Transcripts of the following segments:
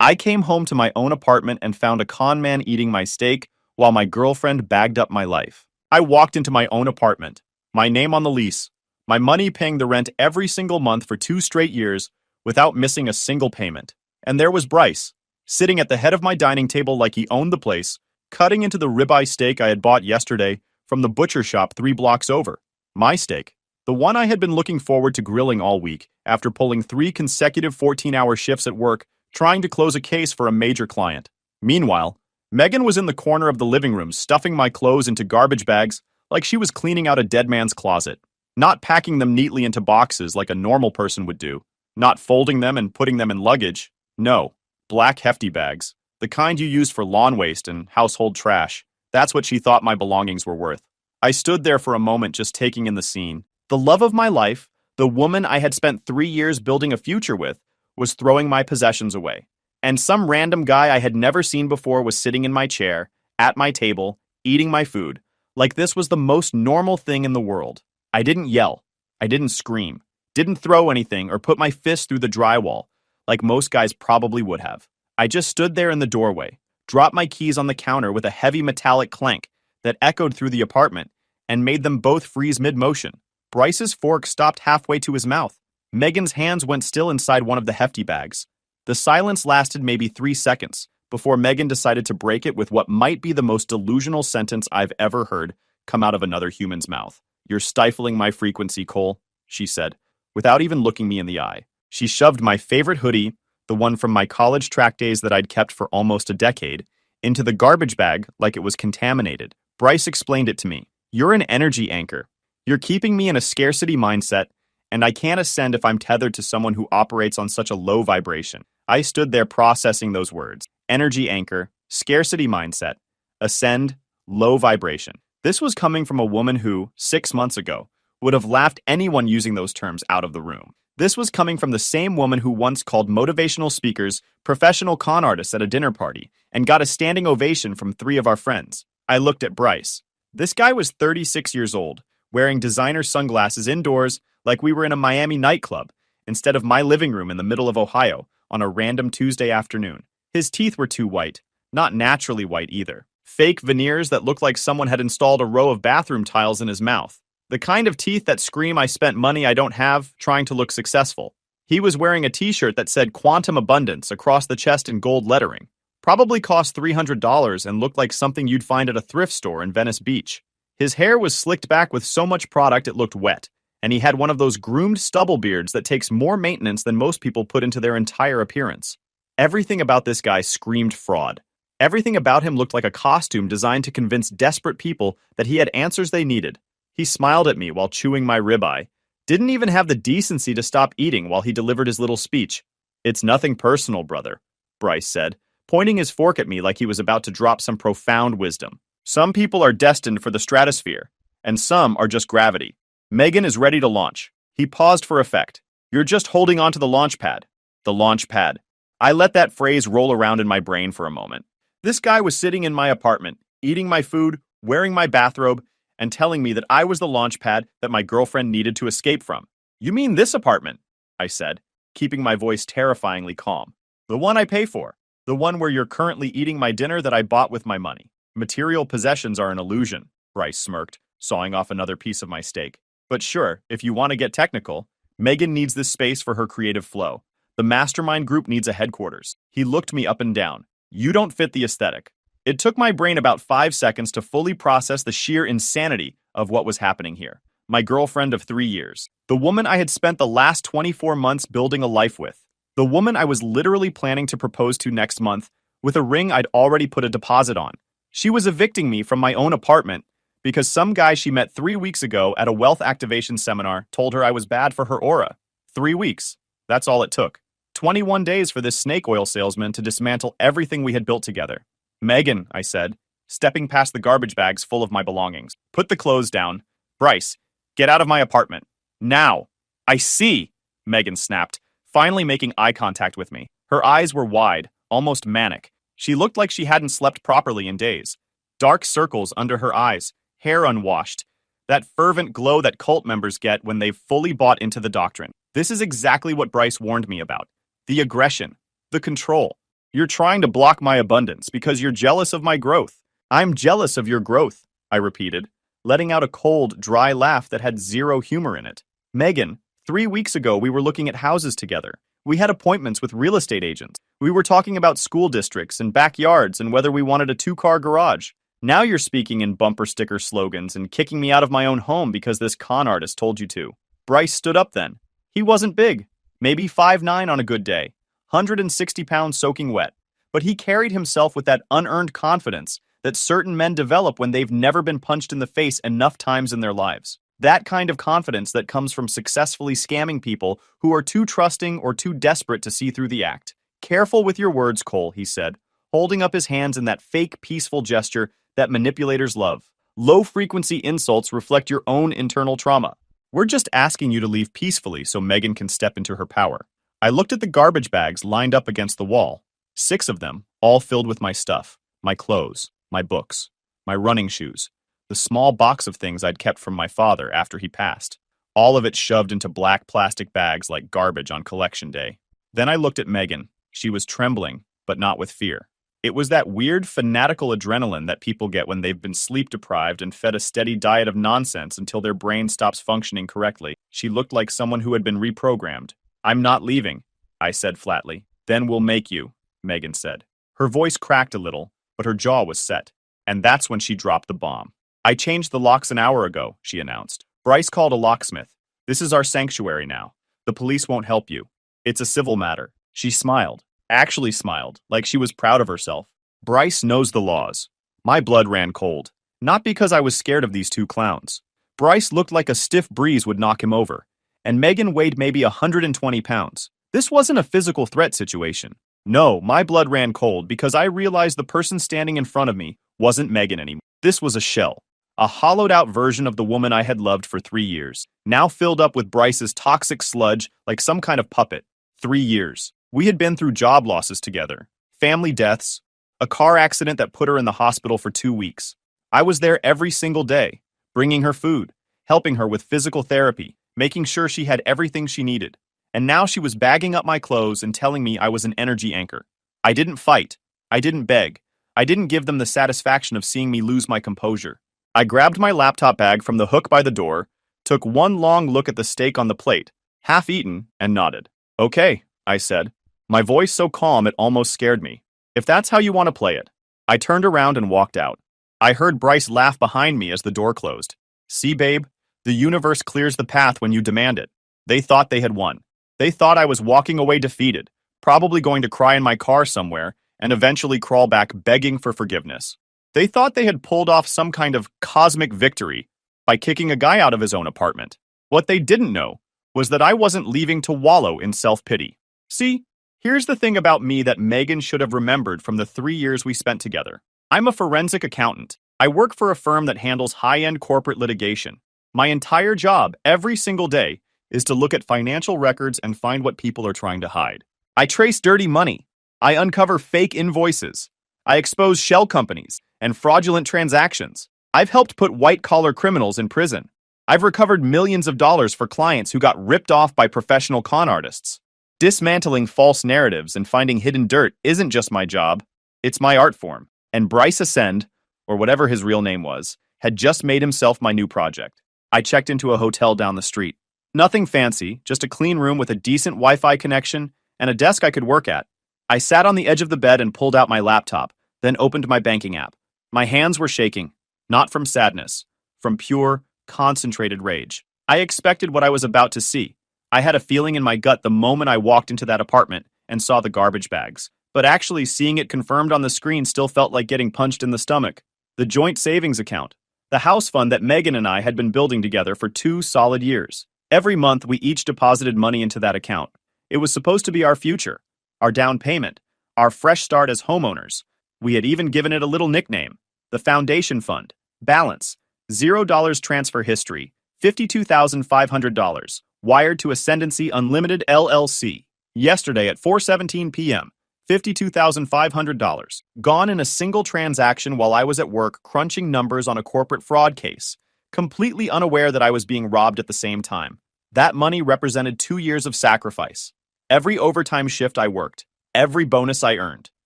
I came home to my own apartment and found a con man eating my steak while my girlfriend bagged up my life. I walked into my own apartment, my name on the lease, my money paying the rent every single month for 2 straight years without missing a single payment. And there was Bryce, sitting at the head of my dining table like he owned the place, cutting into the ribeye steak I had bought yesterday from the butcher shop 3 blocks over. My steak, the one I had been looking forward to grilling all week after pulling 3 consecutive 14-hour shifts at work trying to close a case for a major client. Meanwhile, Megan was in the corner of the living room stuffing my clothes into garbage bags like she was cleaning out a dead man's closet, not packing them neatly into boxes like a normal person would do, not folding them and putting them in luggage. No, black hefty bags, the kind you use for lawn waste and household trash. That's what she thought my belongings were worth. I stood there for a moment just taking in the scene. The love of my life, the woman I had spent 3 years building a future with, was throwing my possessions away. And some random guy I had never seen before was sitting in my chair, at my table, eating my food, like this was the most normal thing in the world. I didn't yell. I didn't scream. Didn't throw anything or put my fist through the drywall, like most guys probably would have. I just stood there in the doorway, dropped my keys on the counter with a heavy metallic clank that echoed through the apartment and made them both freeze mid-motion. Bryce's fork stopped halfway to his mouth. Megan's hands went still inside one of the hefty bags. The silence lasted maybe 3 seconds before Megan decided to break it with what might be the most delusional sentence I've ever heard come out of another human's mouth. "You're stifling my frequency, Cole," she said, without even looking me in the eye. She shoved my favorite hoodie, the one from my college track days that I'd kept for almost a decade, into the garbage bag like it was contaminated. Bryce explained it to me. "You're an energy anchor. You're keeping me in a scarcity mindset, and I can't ascend if I'm tethered to someone who operates on such a low vibration." I stood there processing those words. Energy anchor, scarcity mindset, ascend, low vibration. This was coming from a woman who, 6 months ago, would have laughed anyone using those terms out of the room. This was coming from the same woman who once called motivational speakers professional con artists at a dinner party and got a standing ovation from 3 of our friends. I looked at Bryce. This guy was 36 years old, wearing designer sunglasses indoors like we were in a Miami nightclub, instead of my living room in the middle of Ohio on a random Tuesday afternoon. His teeth were too white, not naturally white either. Fake veneers that looked like someone had installed a row of bathroom tiles in his mouth. The kind of teeth that scream I spent money I don't have trying to look successful. He was wearing a t-shirt that said Quantum Abundance across the chest in gold lettering. Probably cost $300 and looked like something you'd find at a thrift store in Venice Beach. His hair was slicked back with so much product it looked wet, and he had one of those groomed stubble beards that takes more maintenance than most people put into their entire appearance. Everything about this guy screamed fraud. Everything about him looked like a costume designed to convince desperate people that he had answers they needed. He smiled at me while chewing my ribeye. Didn't even have the decency to stop eating while he delivered his little speech. "It's nothing personal, brother," Bryce said, pointing his fork at me like he was about to drop some profound wisdom. "Some people are destined for the stratosphere, and some are just gravity. Megan is ready to launch." He paused for effect. "You're just holding on to the launch pad." The launch pad. I let that phrase roll around in my brain for a moment. This guy was sitting in my apartment, eating my food, wearing my bathrobe, and telling me that I was the launch pad that my girlfriend needed to escape from. "You mean this apartment?" I said, keeping my voice terrifyingly calm. "The one I pay for. The one where you're currently eating my dinner that I bought with my money. Material possessions are an illusion," Bryce smirked, sawing off another piece of my steak. "But sure, if you want to get technical, Megan needs this space for her creative flow. The mastermind group needs a headquarters." He looked me up and down. "You don't fit the aesthetic." It took my brain about 5 seconds to fully process the sheer insanity of what was happening here. My girlfriend of 3 years. The woman I had spent the last 24 months building a life with. The woman I was literally planning to propose to next month with a ring I'd already put a deposit on. She was evicting me from my own apartment because some guy she met 3 weeks ago at a wealth activation seminar told her I was bad for her aura. 3 weeks. That's all it took. 21 days for this snake oil salesman to dismantle everything we had built together. "Megan," I said, stepping past the garbage bags full of my belongings. "Put the clothes down. Bryce, get out of my apartment. Now." "I see," Megan snapped, finally making eye contact with me. Her eyes were wide, almost manic. She looked like she hadn't slept properly in days. Dark circles under her eyes, hair unwashed. That fervent glow that cult members get when they've fully bought into the doctrine. This is exactly what Bryce warned me about. The aggression. The control. You're trying to block my abundance because you're jealous of my growth. I'm jealous of your growth, I repeated, letting out a cold, dry laugh that had zero humor in it. Megan, 3 weeks ago we were looking at houses together. We had appointments with real estate agents. We were talking about school districts and backyards and whether we wanted a two-car garage. Now you're speaking in bumper sticker slogans and kicking me out of my own home because this con artist told you to. Bryce stood up then. He wasn't big, maybe 5'9" on a good day, 160 pounds soaking wet. But he carried himself with that unearned confidence that certain men develop when they've never been punched in the face enough times in their lives. That kind of confidence that comes from successfully scamming people who are too trusting or too desperate to see through the act. Careful with your words, Cole, he said, holding up his hands in that fake, peaceful gesture that manipulators love. Low-frequency insults reflect your own internal trauma. We're just asking you to leave peacefully so Megan can step into her power. I looked at the garbage bags lined up against the wall. 6 of them, all filled with my stuff, my clothes, my books, my running shoes, the small box of things I'd kept from my father after he passed. All of it shoved into black plastic bags like garbage on collection day. Then I looked at Megan. She was trembling, but not with fear. It was that weird fanatical adrenaline that people get when they've been sleep deprived and fed a steady diet of nonsense until their brain stops functioning correctly. She looked like someone who had been reprogrammed. I'm not leaving, I said flatly. Then we'll make you, Megan said. Her voice cracked a little, but her jaw was set. And that's when she dropped the bomb. I changed the locks an hour ago, she announced. Bryce called a locksmith. This is our sanctuary now. The police won't help you. It's a civil matter. She smiled. Actually smiled, like she was proud of herself. Bryce knows the laws. My blood ran cold. Not because I was scared of these 2 clowns. Bryce looked like a stiff breeze would knock him over. And Megan weighed maybe 120 pounds. This wasn't a physical threat situation. No, my blood ran cold because I realized the person standing in front of me wasn't Megan anymore. This was a shell. A hollowed-out version of the woman I had loved for 3 years, now filled up with Bryce's toxic sludge like some kind of puppet. 3 years. We had been through job losses together, family deaths, a car accident that put her in the hospital for 2 weeks. I was there every single day, bringing her food, helping her with physical therapy, making sure she had everything she needed. And now she was bagging up my clothes and telling me I was an energy anchor. I didn't fight. I didn't beg. I didn't give them the satisfaction of seeing me lose my composure. I grabbed my laptop bag from the hook by the door, took one long look at the steak on the plate, half eaten, and nodded. Okay, I said, my voice so calm it almost scared me. If that's how you want to play it. I turned around and walked out. I heard Bryce laugh behind me as the door closed. See, babe, the universe clears the path when you demand it. They thought they had won. They thought I was walking away defeated, probably going to cry in my car somewhere, and eventually crawl back begging for forgiveness. They thought they had pulled off some kind of cosmic victory by kicking a guy out of his own apartment. What they didn't know was that I wasn't leaving to wallow in self-pity. See, here's the thing about me that Megan should have remembered from the 3 years we spent together. I'm a forensic accountant. I work for a firm that handles high-end corporate litigation. My entire job, every single day, is to look at financial records and find what people are trying to hide. I trace dirty money. I uncover fake invoices. I expose shell companies and fraudulent transactions. I've helped put white-collar criminals in prison. I've recovered millions of dollars for clients who got ripped off by professional con artists. Dismantling false narratives and finding hidden dirt isn't just my job, it's my art form. And Bryce Ascend, or whatever his real name was, had just made himself my new project. I checked into a hotel down the street. Nothing fancy, just a clean room with a decent Wi-Fi connection and a desk I could work at. I sat on the edge of the bed and pulled out my laptop, then opened my banking app. My hands were shaking, not from sadness, from pure, concentrated rage. I expected what I was about to see. I had a feeling in my gut the moment I walked into that apartment and saw the garbage bags. But actually seeing it confirmed on the screen still felt like getting punched in the stomach. The joint savings account. The house fund that Megan and I had been building together for 2 solid years. Every month we each deposited money into that account. It was supposed to be our future, our down payment, our fresh start as homeowners. We had even given it a little nickname. The Foundation Fund. Balance. $0 transfer history. $52,500. Wired to Ascendancy Unlimited LLC. Yesterday at 4:17 p.m. $52,500. Gone in a single transaction while I was at work crunching numbers on a corporate fraud case. Completely unaware that I was being robbed at the same time. That money represented 2 years of sacrifice. Every overtime shift I worked. Every bonus I earned.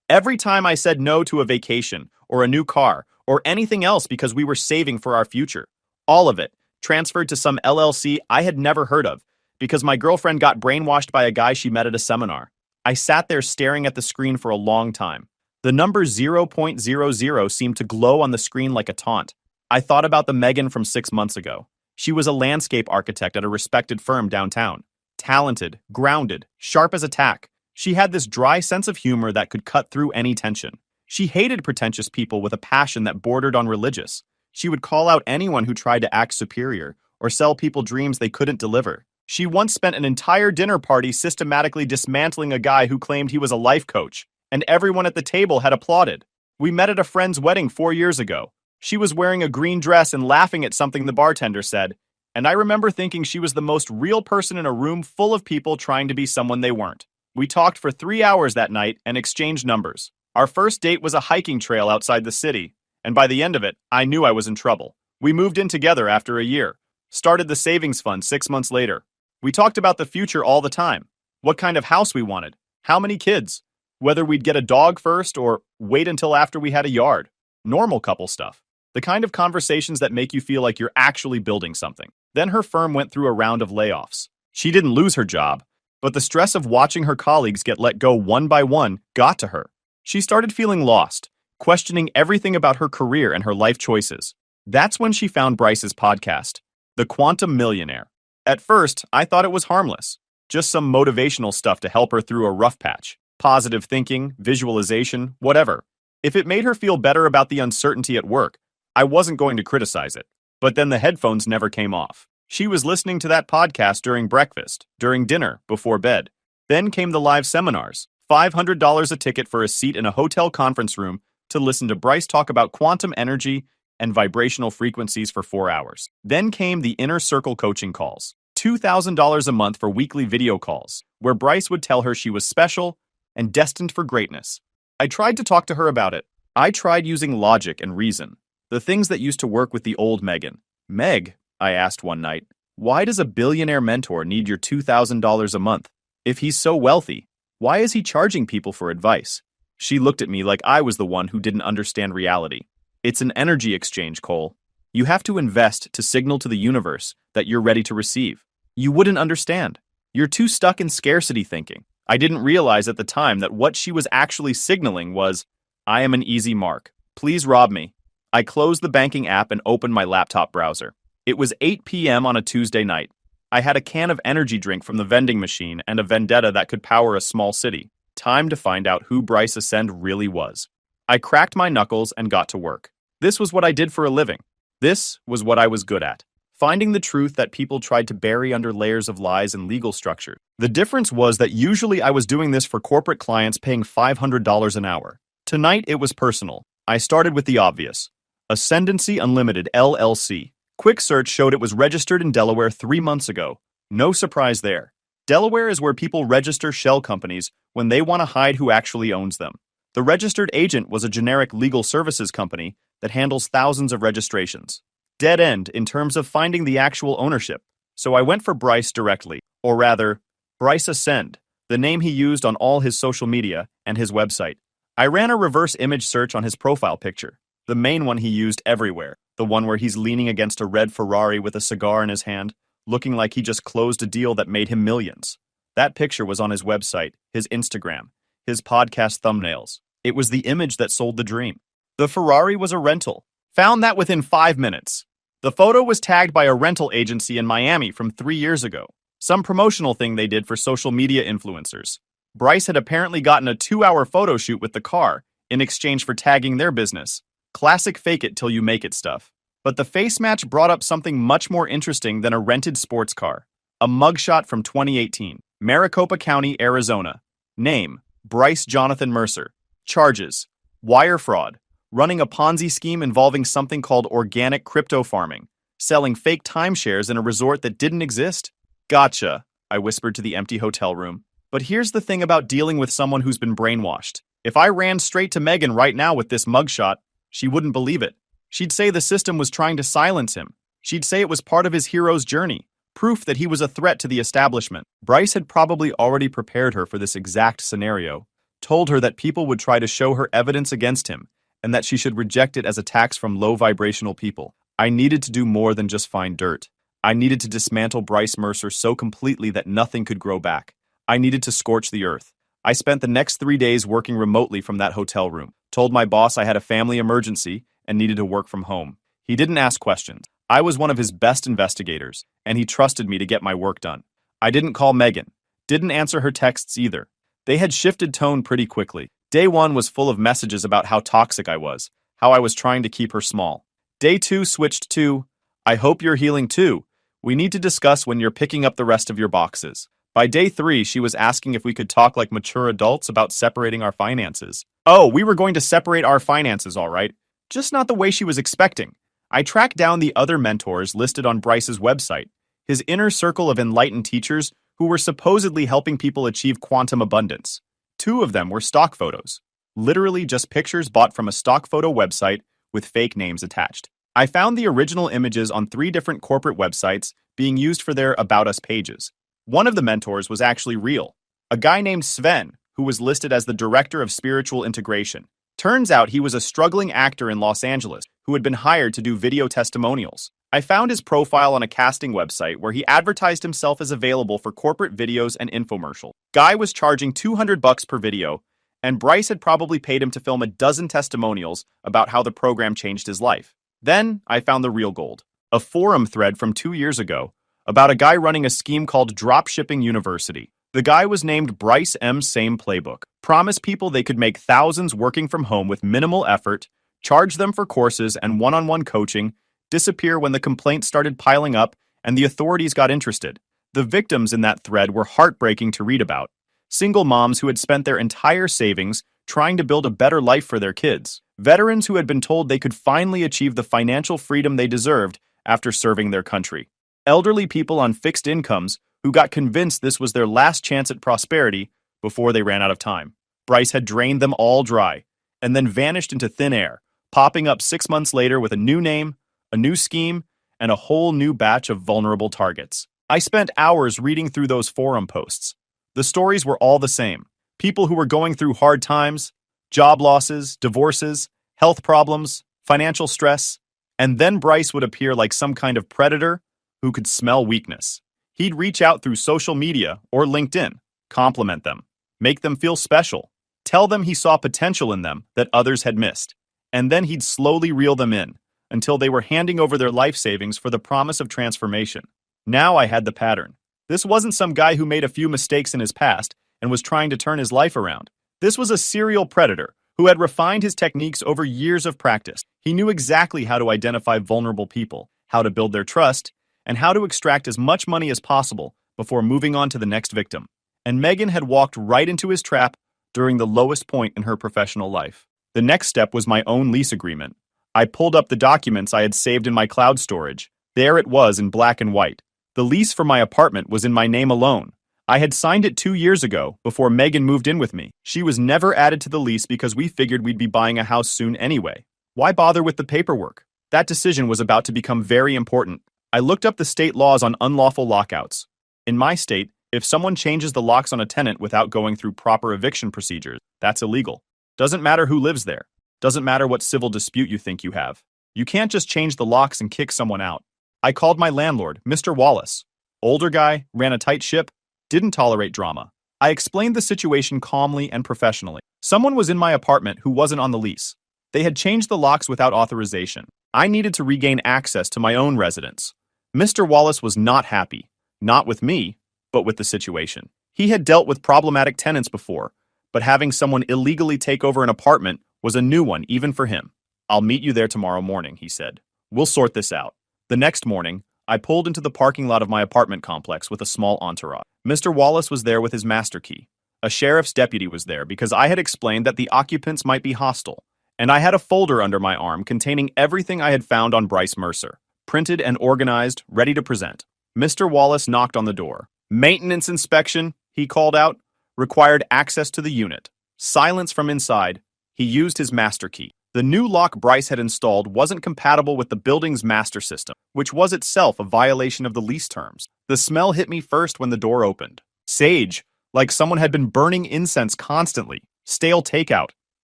Every time I said no to a vacation or a new car or anything else because we were saving for our future. All of it transferred to some LLC I had never heard of because my girlfriend got brainwashed by a guy she met at a seminar. I sat there staring at the screen for a long time. The number 0.00 seemed to glow on the screen like a taunt. I thought about the Megan from 6 months ago. She was a landscape architect at a respected firm downtown. Talented, grounded, sharp as a tack. She had this dry sense of humor that could cut through any tension. She hated pretentious people with a passion that bordered on religious. She would call out anyone who tried to act superior or sell people dreams they couldn't deliver. She once spent an entire dinner party systematically dismantling a guy who claimed he was a life coach, and everyone at the table had applauded. We met at a friend's wedding 4 years ago. She was wearing a green dress and laughing at something the bartender said, and I remember thinking she was the most real person in a room full of people trying to be someone they weren't. We talked for 3 hours that night and exchanged numbers. Our first date was a hiking trail outside the city, and by the end of it, I knew I was in trouble. We moved in together after a year, started the savings fund 6 months later. We talked about the future all the time, what kind of house we wanted, how many kids, whether we'd get a dog first or wait until after we had a yard. Normal couple stuff. The kind of conversations that make you feel like you're actually building something. Then her firm went through a round of layoffs. She didn't lose her job, but the stress of watching her colleagues get let go one by one got to her. She started feeling lost, questioning everything about her career and her life choices. That's when she found Bryce's podcast, The Quantum Millionaire. At first, I thought it was harmless, just some motivational stuff to help her through a rough patch. Positive thinking, visualization, whatever. If it made her feel better about the uncertainty at work, I wasn't going to criticize it. But then the headphones never came off. She was listening to that podcast during breakfast, during dinner, before bed. Then came the live seminars, $500 a ticket for a seat in a hotel conference room to listen to Bryce talk about quantum energy and vibrational frequencies for 4 hours. Then came the Inner Circle coaching calls, $2,000 a month for weekly video calls, where Bryce would tell her she was special and destined for greatness. I tried to talk to her about it. I tried using logic and reason, the things that used to work with the old Megan. Meg, I asked one night, why does a billionaire mentor need your $2,000 a month? If he's so wealthy, why is he charging people for advice? She looked at me like I was the one who didn't understand reality. It's an energy exchange, Cole. You have to invest to signal to the universe that you're ready to receive. You wouldn't understand. You're too stuck in scarcity thinking. I didn't realize at the time that what she was actually signaling was, I am an easy mark. Please rob me. I closed the banking app and opened my laptop browser. It was 8 p.m. on a Tuesday night. I had a can of energy drink from the vending machine and a vendetta that could power a small city. Time to find out who Bryce Ascend really was. I cracked my knuckles and got to work. This was what I did for a living. This was what I was good at. Finding the truth that people tried to bury under layers of lies and legal structure. The difference was that usually I was doing this for corporate clients paying $500 an hour. Tonight it was personal. I started with the obvious. Ascendancy Unlimited LLC. Quick search showed it was registered in Delaware 3 months ago. No surprise there. Delaware is where people register shell companies when they want to hide who actually owns them. The registered agent was a generic legal services company that handles thousands of registrations. Dead end in terms of finding the actual ownership. So I went for Bryce directly, or rather, Bryce Ascend, the name he used on all his social media and his website. I ran a reverse image search on his profile picture, the main one he used everywhere, the one where he's leaning against a red Ferrari with a cigar in his hand, looking like he just closed a deal that made him millions. That picture was on his website, his Instagram, his podcast thumbnails. It was the image that sold the dream. The Ferrari was a rental. Found that within 5 minutes. The photo was tagged by a rental agency in Miami from 3 years ago. Some promotional thing they did for social media influencers. Bryce had apparently gotten a 2-hour photo shoot with the car in exchange for tagging their business. Classic fake it till you make it stuff. But the face match brought up something much more interesting than a rented sports car. A mugshot from 2018. Maricopa County, Arizona. Name, Bryce Jonathan Mercer. Charges, wire fraud, running a Ponzi scheme involving something called organic crypto farming, selling fake timeshares in a resort that didn't exist. Gotcha, I whispered to the empty hotel room. But here's the thing about dealing with someone who's been brainwashed. If I ran straight to Megan right now with this mugshot, she wouldn't believe it. She'd say the system was trying to silence him. She'd say it was part of his hero's journey, proof that he was a threat to the establishment. Bryce had probably already prepared her for this exact scenario, told her that people would try to show her evidence against him and that she should reject it as attacks from low vibrational people. I needed to do more than just find dirt. I needed to dismantle Bryce Mercer so completely that nothing could grow back. I needed to scorch the earth. I spent the next 3 days working remotely from that hotel room, told my boss I had a family emergency and needed to work from home. He didn't ask questions. I was one of his best investigators, and he trusted me to get my work done. I didn't call Megan, didn't answer her texts either. They had shifted tone pretty quickly. Day 1 was full of messages about how toxic I was, how I was trying to keep her small. Day 2 switched to, I hope you're healing too. We need to discuss when you're picking up the rest of your boxes. By day 3, she was asking if we could talk like mature adults about separating our finances. Oh, we were going to separate our finances, all right. Just not the way she was expecting. I tracked down the other mentors listed on Bryce's website, his inner circle of enlightened teachers who were supposedly helping people achieve quantum abundance. 2 of them were stock photos, literally just pictures bought from a stock photo website with fake names attached. I found the original images on 3 different corporate websites being used for their About Us pages. One of the mentors was actually real, a guy named Sven, who was listed as the Director of Spiritual Integration. Turns out he was a struggling actor in Los Angeles who had been hired to do video testimonials. I found his profile on a casting website where he advertised himself as available for corporate videos and infomercials. Guy was charging $200 per video, and Bryce had probably paid him to film a dozen testimonials about how the program changed his life. Then I found the real gold, a forum thread from 2 years ago about a guy running a scheme called Dropshipping University. The guy was named Bryce M. Same Playbook. Promised people they could make thousands working from home with minimal effort, charge them for courses and one-on-one coaching, disappear when the complaints started piling up and the authorities got interested. The victims in that thread were heartbreaking to read about. Single moms who had spent their entire savings trying to build a better life for their kids. Veterans who had been told they could finally achieve the financial freedom they deserved after serving their country. Elderly people on fixed incomes who got convinced this was their last chance at prosperity before they ran out of time. Bryce had drained them all dry and then vanished into thin air, popping up 6 months later with a new name, a new scheme, and a whole new batch of vulnerable targets. I spent hours reading through those forum posts. The stories were all the same. People who were going through hard times, job losses, divorces, health problems, financial stress, and then Bryce would appear like some kind of predator who could smell weakness. He'd reach out through social media or LinkedIn, compliment them, make them feel special, tell them he saw potential in them that others had missed, and then he'd slowly reel them in until they were handing over their life savings for the promise of transformation. Now I had the pattern. This wasn't some guy who made a few mistakes in his past and was trying to turn his life around. This was a serial predator who had refined his techniques over years of practice. He knew exactly how to identify vulnerable people, how to build their trust, and how to extract as much money as possible before moving on to the next victim. And Megan had walked right into his trap during the lowest point in her professional life. The next step was my own lease agreement. I pulled up the documents I had saved in my cloud storage. There it was in black and white. The lease for my apartment was in my name alone. I had signed it 2 years ago before Megan moved in with me. She was never added to the lease because we figured we'd be buying a house soon anyway. Why bother with the paperwork? That decision was about to become very important. I looked up the state laws on unlawful lockouts. In my state, if someone changes the locks on a tenant without going through proper eviction procedures, that's illegal. Doesn't matter who lives there. Doesn't matter what civil dispute you think you have. You can't just change the locks and kick someone out. I called my landlord, Mr. Wallace. Older guy, ran a tight ship, didn't tolerate drama. I explained the situation calmly and professionally. Someone was in my apartment who wasn't on the lease. They had changed the locks without authorization. I needed to regain access to my own residence. Mr. Wallace was not happy, not with me, but with the situation. He had dealt with problematic tenants before, but having someone illegally take over an apartment was a new one even for him. I'll meet you there tomorrow morning, he said. We'll sort this out. The next morning, I pulled into the parking lot of my apartment complex with a small entourage. Mr. Wallace was there with his master key. A sheriff's deputy was there because I had explained that the occupants might be hostile, and I had a folder under my arm containing everything I had found on Bryce Mercer, printed and organized, ready to present. Mr. Wallace knocked on the door. Maintenance inspection, he called out, required access to the unit. Silence from inside. He used his master key. The new lock Bryce had installed wasn't compatible with the building's master system, which was itself a violation of the lease terms. The smell hit me first when the door opened. Sage, like someone had been burning incense constantly. stale takeout,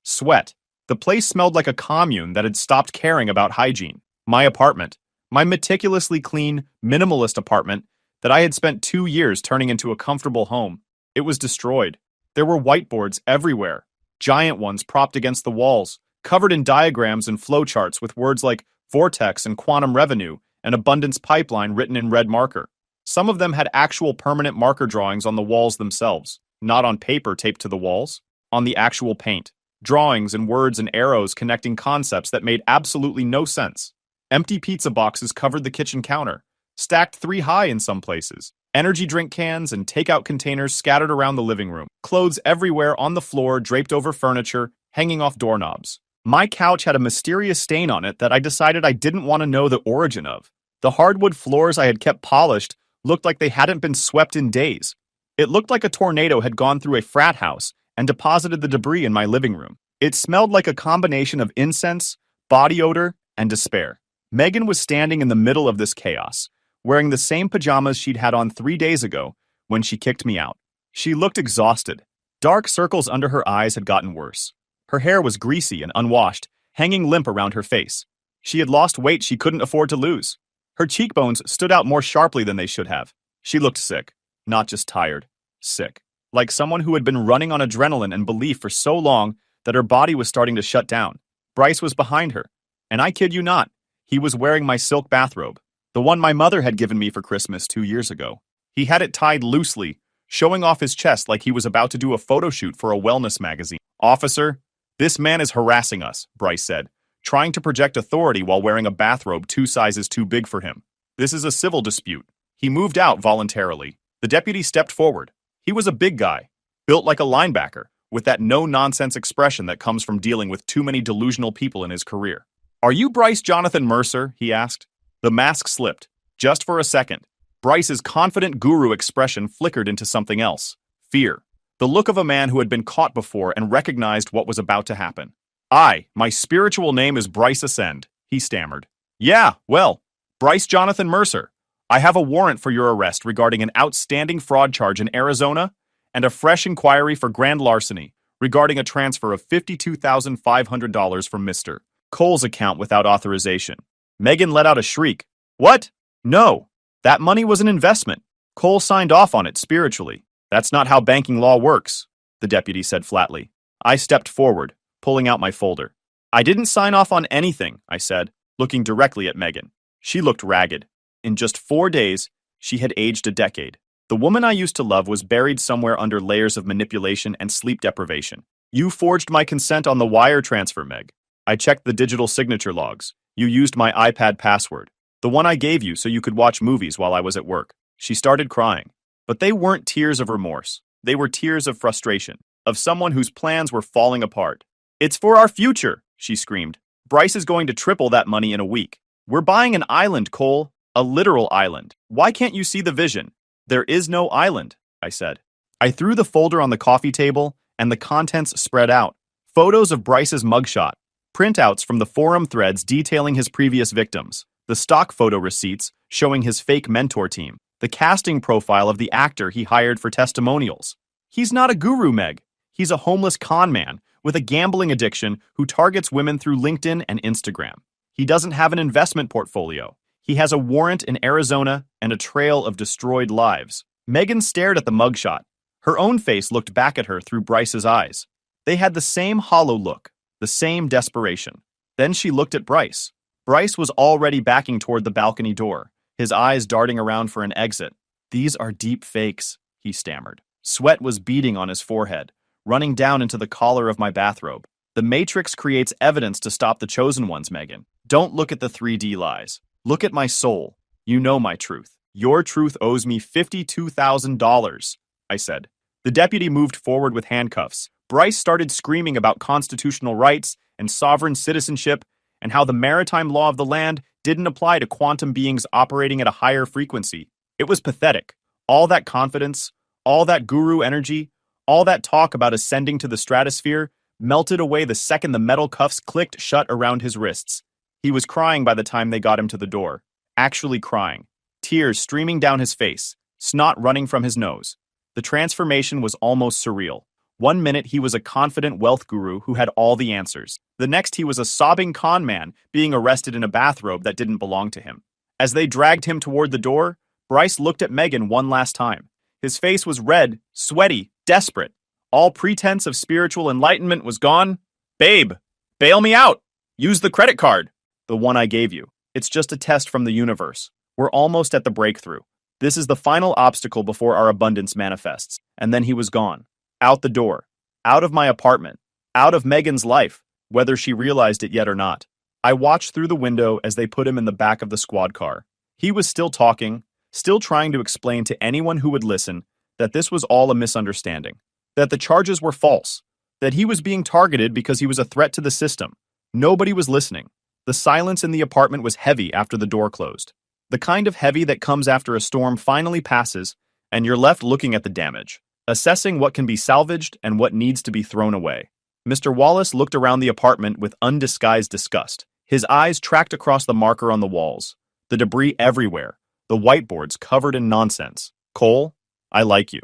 sweat. The place smelled like a commune that had stopped caring about hygiene. My apartment, my meticulously clean, minimalist apartment that I had spent 2 years turning into a comfortable home. It was destroyed. There were whiteboards everywhere, giant ones propped against the walls, covered in diagrams and flowcharts with words like vortex and quantum revenue and abundance pipeline written in red marker. Some of them had actual permanent marker drawings on the walls themselves, not on paper taped to the walls, on the actual paint. Drawings and words and arrows connecting concepts that made absolutely no sense. Empty pizza boxes covered the kitchen counter, stacked 3 high in some places. Energy drink cans and takeout containers scattered around the living room. Clothes everywhere on the floor, draped over furniture, hanging off doorknobs. My couch had a mysterious stain on it that I decided I didn't want to know the origin of. The hardwood floors I had kept polished looked like they hadn't been swept in days. It looked like a tornado had gone through a frat house and deposited the debris in my living room. It smelled like a combination of incense, body odor, and despair. Megan was standing in the middle of this chaos, wearing the same pajamas she'd had on 3 days ago when she kicked me out. She looked exhausted. Dark circles under her eyes had gotten worse. Her hair was greasy and unwashed, hanging limp around her face. She had lost weight she couldn't afford to lose. Her cheekbones stood out more sharply than they should have. She looked sick, not just tired, sick. Like someone who had been running on adrenaline and belief for so long that her body was starting to shut down. Bryce was behind her, and I kid you not, he was wearing my silk bathrobe, the one my mother had given me for Christmas 2 years ago. He had it tied loosely, showing off his chest like he was about to do a photo shoot for a wellness magazine. "Officer, this man is harassing us," Bryce said, trying to project authority while wearing a bathrobe 2 sizes too big for him. "This is a civil dispute." He moved out voluntarily. The deputy stepped forward. He was a big guy, built like a linebacker, with that no-nonsense expression that comes from dealing with too many delusional people in his career. "Are you Bryce Jonathan Mercer?" he asked. The mask slipped, just for a second. Bryce's confident guru expression flickered into something else. Fear. The look of a man who had been caught before and recognized what was about to happen. My spiritual name is Bryce Ascend," he stammered. "Yeah, well, Bryce Jonathan Mercer. I have a warrant for your arrest regarding an outstanding fraud charge in Arizona and a fresh inquiry for grand larceny regarding a transfer of $52,500 from Mr. Cole's account without authorization." Megan let out a shriek. "What? No. That money was an investment. Cole signed off on it spiritually. That's not how banking law works," the deputy said flatly. I stepped forward, pulling out my folder. "I didn't sign off on anything," I said, looking directly at Megan. She looked ragged. In just 4 days, she had aged a decade. The woman I used to love was buried somewhere under layers of manipulation and sleep deprivation. "You forged my consent on the wire transfer, Meg. I checked the digital signature logs. You used my iPad password, the one I gave you so you could watch movies while I was at work." She started crying. But they weren't tears of remorse. They were tears of frustration, of someone whose plans were falling apart. "It's for our future," she screamed. "Bryce is going to triple that money in a week. We're buying an island, Cole. A literal island. Why can't you see the vision?" "There is no island," I said. I threw the folder on the coffee table, and the contents spread out. Photos of Bryce's mugshot, printouts from the forum threads detailing his previous victims, the stock photo receipts showing his fake mentor team, the casting profile of the actor he hired for testimonials. He's not a guru, Meg. He's a homeless con man with a gambling addiction who targets women through LinkedIn and Instagram. He doesn't have an investment portfolio. He has a warrant in Arizona and a trail of destroyed lives. Megan stared at the mugshot. Her own face looked back at her through Bryce's eyes. They had the same hollow look, the same desperation. Then she looked at Bryce. Bryce was already backing toward the balcony door, his eyes darting around for an exit. "These are deep fakes," he stammered. Sweat was beading on his forehead, running down into the collar of my bathrobe. "The Matrix creates evidence to stop the chosen ones, Megan. Don't look at the 3D lies. Look at my soul. You know my truth. Your truth owes me $52,000, I said. The deputy moved forward with handcuffs. Bryce started screaming about constitutional rights and sovereign citizenship and how the maritime law of the land didn't apply to quantum beings operating at a higher frequency. It was pathetic. All that confidence, all that guru energy, all that talk about ascending to the stratosphere melted away the second the metal cuffs clicked shut around his wrists. He was crying by the time they got him to the door. Actually crying. Tears streaming down his face, snot running from his nose. The transformation was almost surreal. One minute he was a confident wealth guru who had all the answers. The next he was a sobbing con man being arrested in a bathrobe that didn't belong to him. As they dragged him toward the door, Bryce looked at Megan one last time. His face was red, sweaty, desperate. All pretense of spiritual enlightenment was gone. "Babe, bail me out. Use the credit card." "The one I gave you. It's just a test from the universe. We're almost at the breakthrough. This is the final obstacle before our abundance manifests." And then he was gone. Out the door. Out of my apartment. Out of Megan's life, whether she realized it yet or not. I watched through the window as they put him in the back of the squad car. He was still talking, still trying to explain to anyone who would listen that this was all a misunderstanding, that the charges were false, that he was being targeted because he was a threat to the system. Nobody was listening. The silence in the apartment was heavy after the door closed. The kind of heavy that comes after a storm finally passes and you're left looking at the damage, assessing what can be salvaged and what needs to be thrown away. Mr. Wallace looked around the apartment with undisguised disgust. His eyes tracked across the marker on the walls, the debris everywhere, the whiteboards covered in nonsense. "Cole, I like you.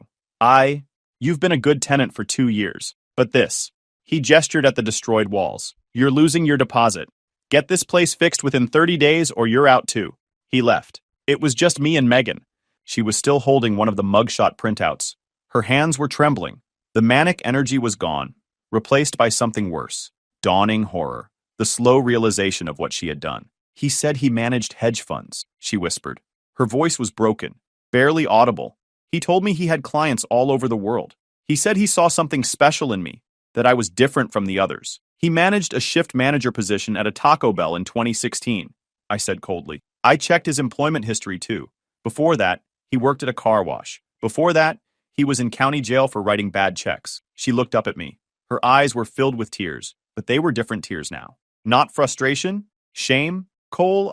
You've been a good tenant for 2 years. But this." He gestured at the destroyed walls. "You're losing your deposit. Get this place fixed within 30 days or you're out too." He left. It was just me and Megan. She was still holding one of the mugshot printouts. Her hands were trembling. The manic energy was gone, replaced by something worse. Dawning horror. The slow realization of what she had done. "He said he managed hedge funds," she whispered. Her voice was broken, barely audible. "He told me he had clients all over the world. He said he saw something special in me, that I was different from the others. He managed a shift manager position at a Taco Bell in 2016, I said coldly. I checked his employment history too. Before that, he worked at a car wash. Before that, he was in county jail for writing bad checks. She looked up at me. Her eyes were filled with tears, but they were different tears now. Not frustration? Shame? Cole,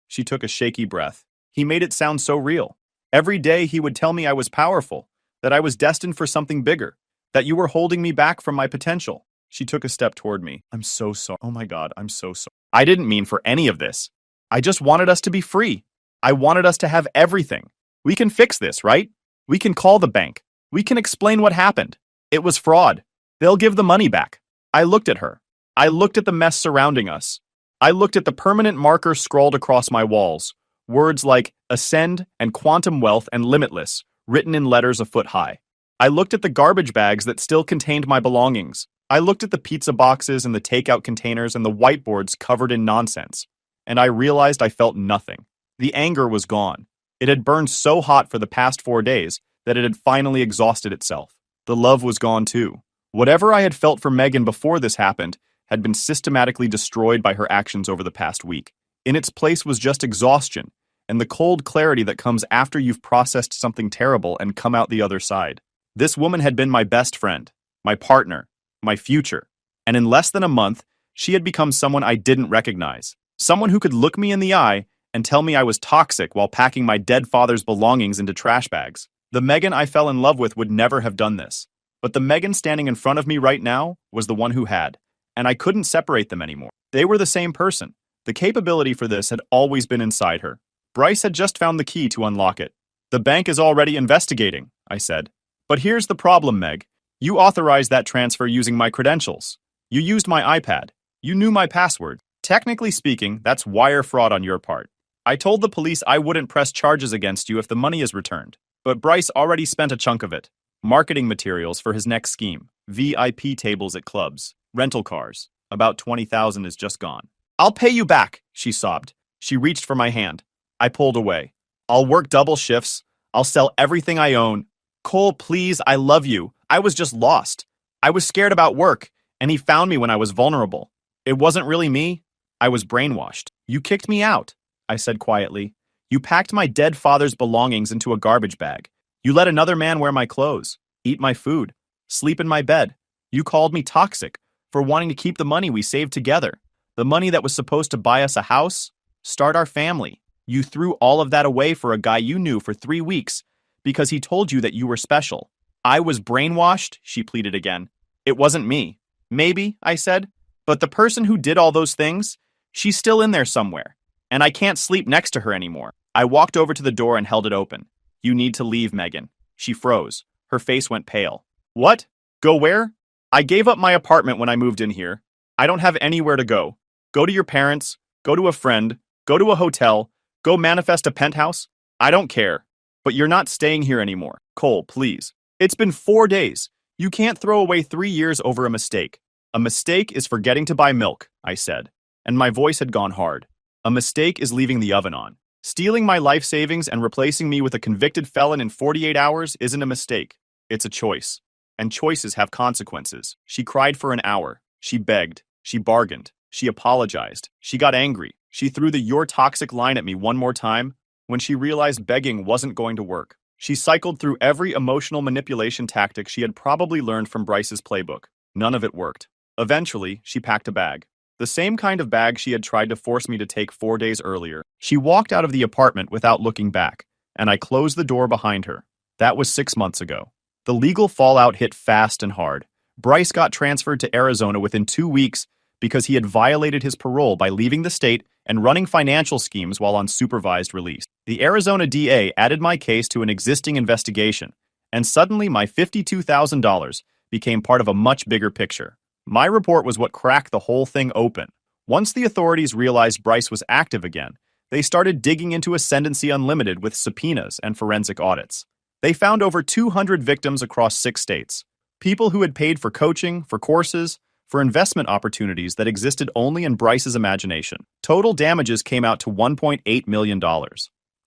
She took a shaky breath. He made it sound so real. Every day he would tell me I was powerful, that I was destined for something bigger, that you were holding me back from my potential. She took a step toward me. I'm so sorry. Oh my God, I'm so sorry. I didn't mean for any of this. I just wanted us to be free. I wanted us to have everything. We can fix this, right? We can call the bank. We can explain what happened. It was fraud. They'll give the money back. I looked at her. I looked at the mess surrounding us. I looked at the permanent markers scrawled across my walls. Words like ascend and quantum wealth and limitless, written in letters a foot high. I looked at the garbage bags that still contained my belongings. I looked at the pizza boxes and the takeout containers and the whiteboards covered in nonsense. And I realized I felt nothing. The anger was gone. It had burned so hot for the past 4 days that it had finally exhausted itself. The love was gone too. Whatever I had felt for Megan before this happened had been systematically destroyed by her actions over the past week. In its place was just exhaustion and the cold clarity that comes after you've processed something terrible and come out the other side. This woman had been my best friend, my partner, my future, and in less than a month, she had become someone I didn't recognize. Someone who could look me in the eye and tell me I was toxic while packing my dead father's belongings into trash bags. The Megan I fell in love with would never have done this. But the Megan standing in front of me right now was the one who had, and I couldn't separate them anymore. They were the same person. The capability for this had always been inside her. Bryce had just found the key to unlock it. The bank is already investigating, I said. But here's the problem, Meg. You authorized that transfer using my credentials. You used my iPad. You knew my password. Technically speaking, that's wire fraud on your part. I told the police I wouldn't press charges against you if the money is returned. But Bryce already spent a chunk of it. Marketing materials for his next scheme. VIP tables at clubs. Rental cars. About 20,000 is just gone. I'll pay you back, she sobbed. She reached for my hand. I pulled away. I'll work double shifts. I'll sell everything I own. Cole, please, I love you. I was just lost. I was scared about work, and he found me when I was vulnerable. It wasn't really me. I was brainwashed. You kicked me out, I said quietly. You packed my dead father's belongings into a garbage bag. You let another man wear my clothes, eat my food, sleep in my bed. You called me toxic for wanting to keep the money we saved together. The money that was supposed to buy us a house, start our family. You threw all of that away for a guy you knew for 3 weeks because he told you that you were special. I was brainwashed, she pleaded again. It wasn't me. Maybe, I said, but the person who did all those things, she's still in there somewhere, and I can't sleep next to her anymore. I walked over to the door and held it open. You need to leave, Megan. She froze. Her face went pale. What? Go where? I gave up my apartment when I moved in here. I don't have anywhere to go. Go to your parents, go to a friend, go to a hotel, go manifest a penthouse. I don't care. But you're not staying here anymore. Cole, please. It's been 4 days. You can't throw away 3 years over a mistake. A mistake is forgetting to buy milk, I said, and my voice had gone hard. A mistake is leaving the oven on. Stealing my life savings and replacing me with a convicted felon in 48 hours isn't a mistake. It's a choice. And choices have consequences. She cried for an hour. She begged. She bargained. She apologized. She got angry. She threw the "you're toxic" line at me one more time. When she realized begging wasn't going to work, she cycled through every emotional manipulation tactic she had probably learned from Bryce's playbook. None of it worked. Eventually, she packed a bag. The same kind of bag she had tried to force me to take 4 days earlier. She walked out of the apartment without looking back, and I closed the door behind her. That was 6 months ago. The legal fallout hit fast and hard. Bryce got transferred to Arizona within 2 weeks because he had violated his parole by leaving the state and running financial schemes while on supervised release. The Arizona DA added my case to an existing investigation, and suddenly my $52,000 became part of a much bigger picture. My report was what cracked the whole thing open. Once the authorities realized Bryce was active again, they started digging into Ascendancy Unlimited with subpoenas and forensic audits. They found over 200 victims across 6 states. People who had paid for coaching, for courses, for investment opportunities that existed only in Bryce's imagination. Total damages came out to $1.8 million.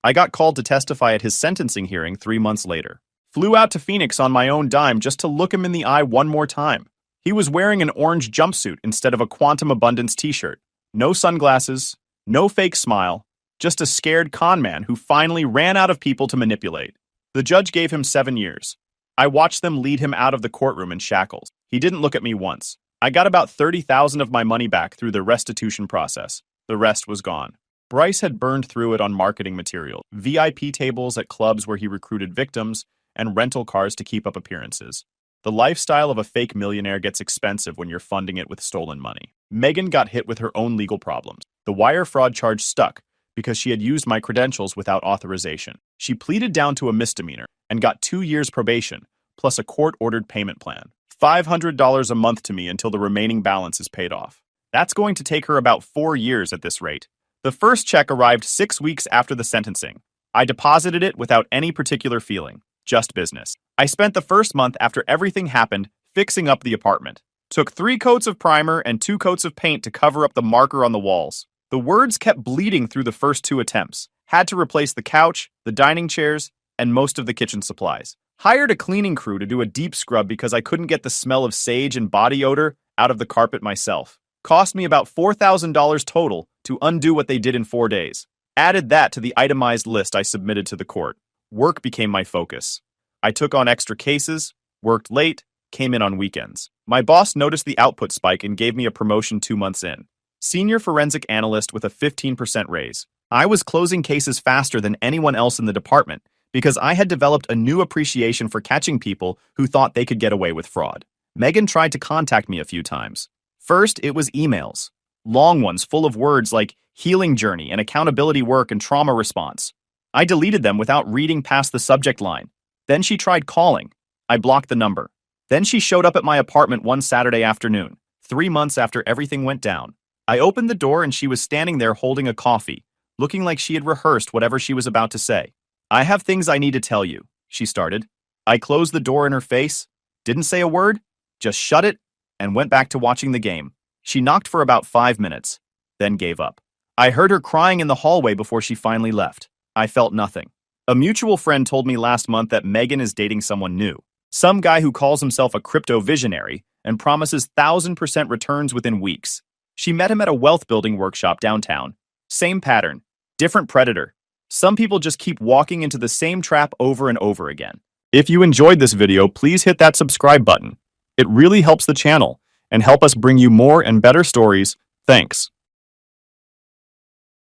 I got called to testify at his sentencing hearing 3 months later. Flew out to Phoenix on my own dime just to look him in the eye one more time. He was wearing an orange jumpsuit instead of a Quantum Abundance t-shirt. No sunglasses, no fake smile, just a scared con man who finally ran out of people to manipulate. The judge gave him 7 years. I watched them lead him out of the courtroom in shackles. He didn't look at me once. I got about $30,000 of my money back through the restitution process. The rest was gone. Bryce had burned through it on marketing material, VIP tables at clubs where he recruited victims, and rental cars to keep up appearances. The lifestyle of a fake millionaire gets expensive when you're funding it with stolen money. Megan got hit with her own legal problems. The wire fraud charge stuck because she had used my credentials without authorization. She pleaded down to a misdemeanor and got 2 years probation, plus a court-ordered payment plan. $500 a month to me until the remaining balance is paid off. That's going to take her about 4 years at this rate. The first check arrived 6 weeks after the sentencing. I deposited it without any particular feeling, just business. I spent the first month after everything happened fixing up the apartment. Took 3 coats of primer and 2 coats of paint to cover up the marker on the walls. The words kept bleeding through the first 2 attempts. Had to replace the couch, the dining chairs, and most of the kitchen supplies. Hired a cleaning crew to do a deep scrub because I couldn't get the smell of sage and body odor out of the carpet myself. Cost me about $4,000 total to undo what they did in 4 days. Added that to the itemized list I submitted to the court. Work became my focus. I took on extra cases, worked late, came in on weekends. My boss noticed the output spike and gave me a promotion 2 months in. Senior forensic analyst with a 15% raise. I was closing cases faster than anyone else in the department because I had developed a new appreciation for catching people who thought they could get away with fraud. Megan tried to contact me a few times. First, it was emails. Long ones full of words like healing journey and accountability work and trauma response. I deleted them without reading past the subject line. Then she tried calling. I blocked the number. Then she showed up at my apartment one Saturday afternoon, 3 months after everything went down. I opened the door and she was standing there holding a coffee, looking like she had rehearsed whatever she was about to say. "I have things I need to tell you," she started. I closed the door in her face, didn't say a word, just shut it, and went back to watching the game. She knocked for about 5 minutes, then gave up. I heard her crying in the hallway before she finally left. I felt nothing. A mutual friend told me last month that Megan is dating someone new. Some guy who calls himself a crypto visionary and promises 1,000% returns within weeks. She met him at a wealth building workshop downtown. Same pattern, different predator. Some people just keep walking into the same trap over and over again. If you enjoyed this video, please hit that subscribe button. It really helps the channel and help us bring you more and better stories. Thanks.